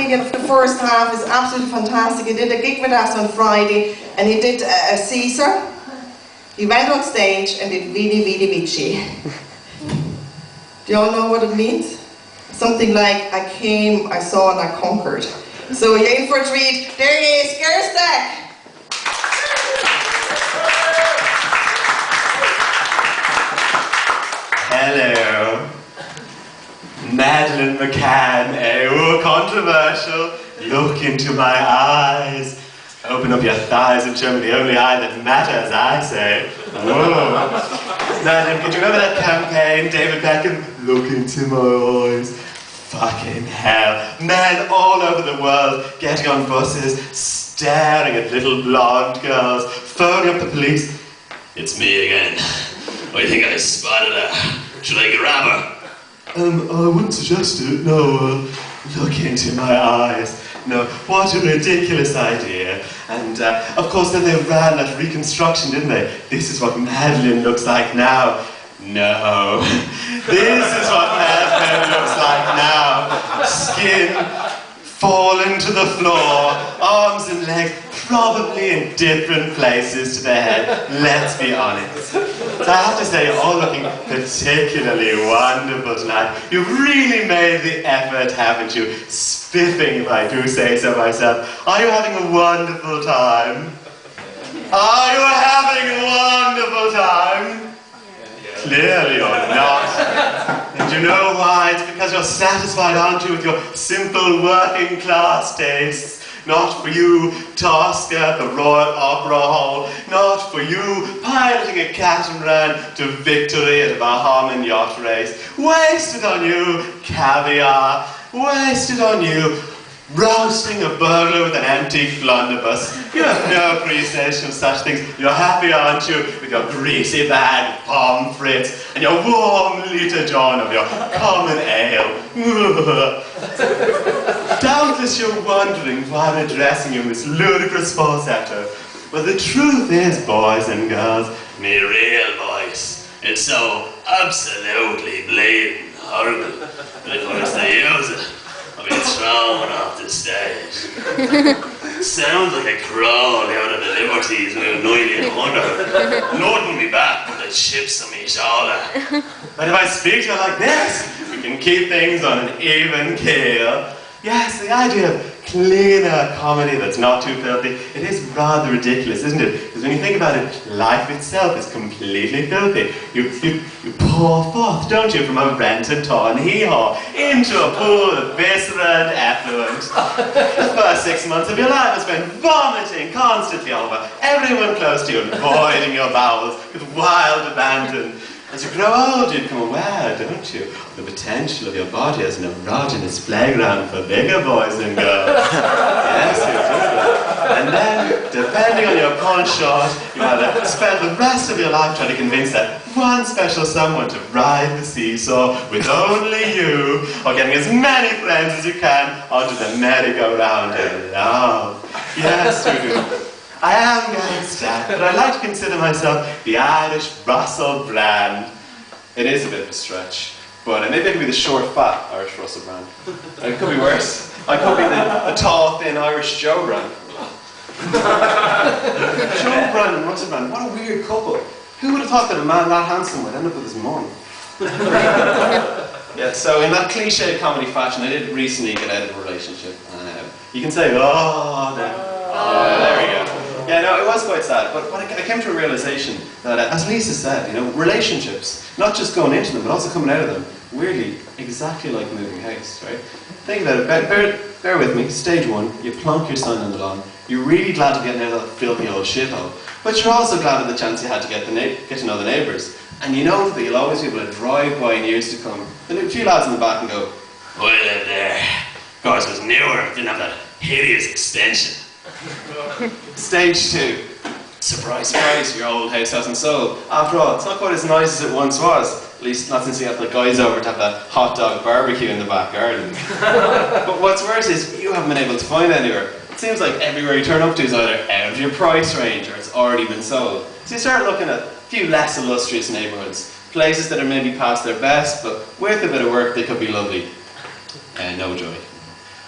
comedian for the first half. He's absolutely fantastic. He did a gig with us on Friday, and he did a Caesar. He went on stage and did Vidi Vidi Vici. Do you all know what it means? Something like, I came, I saw, and I conquered. So you're in for a treat. There he is, Gareth. Hello. Madeleine McCann, oh, controversial. Look into my eyes. Open up your thighs and show me the only eye that matters, I say. Whoa. Madeleine, could you remember that campaign, David Beckham? Look into my eyes. Fucking hell. Men all over the world getting on buses, staring at little blonde girls, phoning up the police. It's me again. I think I spotted her. Should I grab her? I wouldn't suggest it. No, look into my eyes. No, what a ridiculous idea. And of course then they ran that reconstruction, didn't they? This is what Madeleine looks like now. No. This is what Madeleine looks like now. Skin fallen to the floor, arms and legs probably in different places to the head, let's be honest. So I have to say, you're all looking particularly wonderful tonight. You've really made the effort, haven't you? Spiffing, if I do say so myself. Are you having a wonderful time? Are you having a wonderful time? Clearly you're not. And you know why? It's because you're satisfied, aren't you, with your simple working class tastes. Not for you, Tosca at the Royal Opera Hall. Not for you, piloting a catamaran to victory at a Bahamian yacht race. Wasted on you, caviar. Wasted on you, roasting a burglar with an antique blunderbuss. You have no appreciation of such things. You're happy, aren't you, with your greasy bag of pommes frites and your warm liter john of your common ale. Doubtless you're wondering why I'm addressing you in this ludicrous falsetto. Well, the truth is, boys and girls, me real voice, it's so absolutely bleeding horrible that if I was to use it, I've been thrown off the stage. Sounds like a crawl out of the Liberties with a 1900. Loading me back with the chips on me shoulder. But if I speak to you like this, we can keep things on an even keel. Yes, the idea of cleaner comedy that's not too filthy, it is rather ridiculous, isn't it? Because when you think about it, life itself is completely filthy. You pour forth, don't you, from a rent-a-ton hee-haw into a pool of viscera and effluent. The first 6 months of your life are spent vomiting constantly over everyone close to you and voiding your bowels with wild abandon. As you grow older, you become aware, don't you, of the potential of your body as an erogenous playground for bigger boys and girls. Yes, you do. And then, depending on your penchant, you either spend the rest of your life trying to convince that one special someone to ride the seesaw with only you, or getting as many friends as you can onto the merry-go-round of love. Yes, you do. I am Gareth, but I like to consider myself the Irish Russell Brand. It is a bit of a stretch, but maybe I could be the short, fat Irish Russell Brand. It could be worse. I could be the tall, thin Irish Joe Brand. Joe Brand and Russell Brand, what a weird couple. Who would have thought that a man that handsome would end up with his mum? Yeah, so in that cliche comedy fashion, I did recently get out of a relationship. You can say, there we go. Yeah, no, it was quite sad, but I came to a realization that, as Lisa said, you know, relationships, not just going into them, but also coming out of them, weirdly, exactly like moving house, right? Think about it, bear with me, stage one, you plonk your sign on the lawn, you're really glad to get out of that filthy old shithole, but you're also glad of the chance you had to get to know the neighbours, and you know that you'll always be able to drive by in years to come, and a few lads in the back and go, I lived there, of course it was newer, didn't have that hideous extension. Stage two. Surprise, surprise, your old house hasn't sold. After all, it's not quite as nice as it once was. At least not since you had the guys over to have that hot dog barbecue in the back garden. But what's worse is you haven't been able to find anywhere. It seems like everywhere you turn up to is either out of your price range or it's already been sold. So you start looking at a few less illustrious neighbourhoods. Places that are maybe past their best, but with a bit of work they could be lovely. No joy.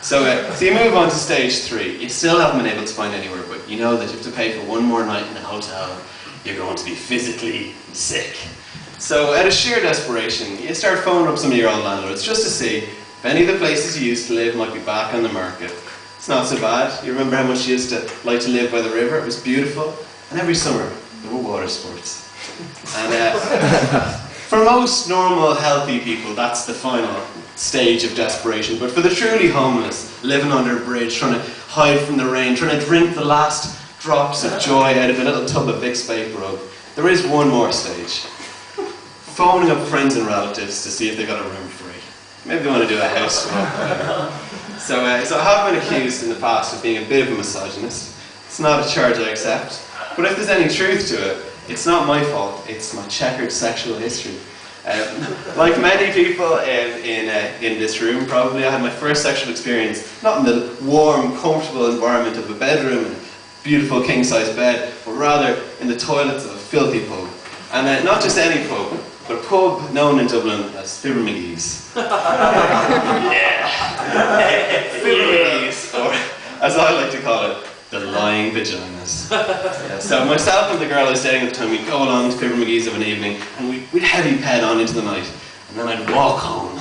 So you move on to stage 3. You still haven't been able to find anywhere, but you know that you have to pay for one more night in a hotel. You're going to be physically sick. So out of sheer desperation, you start phoning up some of your old landlords just to see if any of the places you used to live might be back on the market. It's not so bad. You remember how much you used to like to live by the river? It was beautiful. And every summer, there were water sports. And for most normal, healthy people, that's the final stage of desperation. But for the truly homeless, living under a bridge, trying to hide from the rain, trying to drink the last drops of joy out of a little tub of Vicks Vape Rub, there is one more stage. Phoning up friends and relatives to see if they got a room free. Maybe they want to do a house swap. So I have been accused in the past of being a bit of a misogynist. It's not a charge I accept. But if there's any truth to it, it's not my fault. It's my checkered sexual history. Like many people in this room, probably, I had my first sexual experience not in the warm, comfortable environment of a bedroom and a beautiful king-size bed, but rather in the toilets of a filthy pub. And not just any pub, but a pub known in Dublin as Fibber McGee's. Yeah. Fibber McGee's, or as I like to call it, the lying vaginas. Yeah, so myself and the girl I was dating at the time, we'd go along to Fibber McGee's of an evening, and we'd heavy ped on into the night. And then I'd walk home,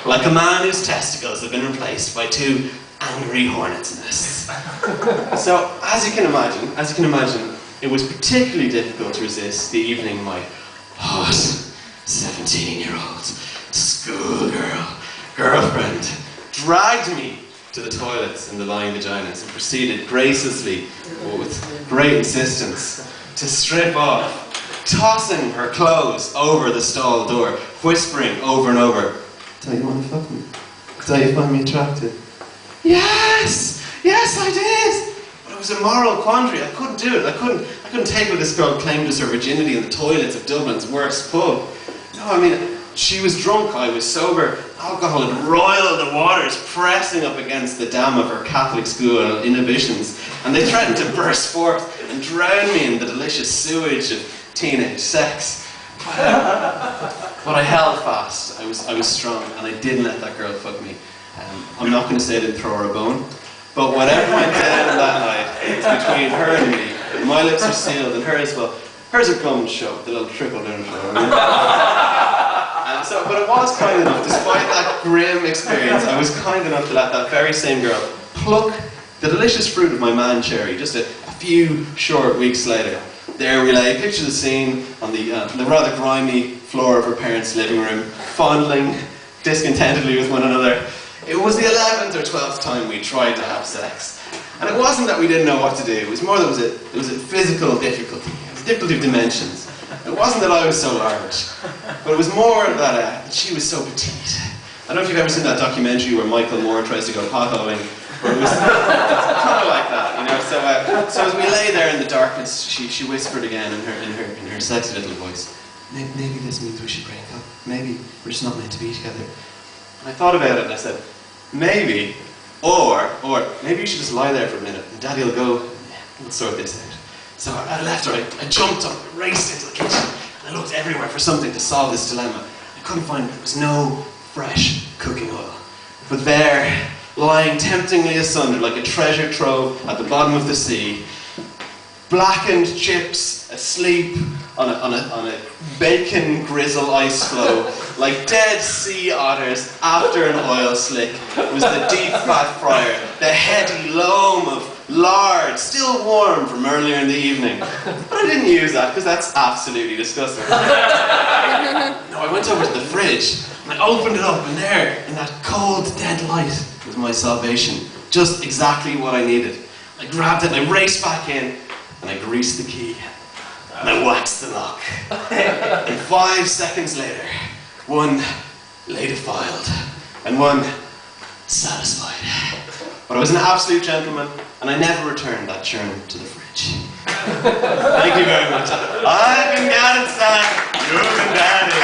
like a man whose testicles have been replaced by 2 angry hornets' nests. So, as you can imagine, it was particularly difficult to resist the evening my hot 17-year-old schoolgirl girlfriend dragged me to the toilets in the lying vaginas and proceeded graciously, but with great insistence, to strip off, tossing her clothes over the stall door, whispering over and over, "Don't you want to fuck me? Don't you find me attractive?" Yes, I did. But it was a moral quandary. I couldn't do it. I couldn't take what this girl claimed as her virginity in the toilets of Dublin's worst pub. No, I mean, she was drunk, I was sober. Alcohol had roiled the waters, pressing up against the dam of her Catholic school inhibitions, and they threatened to burst forth and drown me in the delicious sewage of teenage sex. But I held fast. I was strong, and I didn't let that girl fuck me. I'm not going to say I didn't throw her a bone, but whatever went down that night, it's between her and me. My lips are sealed, and hers, well, hers are gummed shut, the little trickle down but it was kind enough, despite that grim experience, I was kind enough to let that very same girl pluck the delicious fruit of my man cherry just a few short weeks later. There we lay, picture the scene on the rather grimy floor of her parents' living room, fondling discontentedly with one another. It was the 11th or 12th time we tried to have sex. And it wasn't that we didn't know what to do, it was more that it was a physical difficulty. It was a difficulty of dimensions. It wasn't that I was so large, but it was more that she was so petite. I don't know if you've ever seen that documentary where Michael Moore tries to go potholing, but it was kind of like that, you know. So as we lay there in the darkness, she whispered again in her sexy little voice, maybe this means we should break up. Maybe we're just not meant to be together. And I thought about it and I said, maybe, or maybe you should just lie there for a minute and Daddy will go and we'll sort this out. So I left her, I jumped up, raced into the kitchen, and I looked everywhere for something to solve this dilemma. I couldn't find it. There was no fresh cooking oil. But there, lying temptingly asunder like a treasure trove at the bottom of the sea, blackened chips asleep on a bacon grizzle ice floe, like dead sea otters after an oil slick, was the deep fat fryer, the heady loam of lard, still warm from earlier in the evening. But I didn't use that, because that's absolutely disgusting. No, I went over to the fridge, and I opened it up, and there, in that cold, dead light, was my salvation. Just exactly what I needed. I grabbed it, and I raced back in, and I greased the key, and I waxed the lock. And 5 seconds later, one lay defiled, and one satisfied. But I was an absolute gentleman, and I never returned that churn to the fridge. Thank you very much. I've been Gareth, you've been Daddy.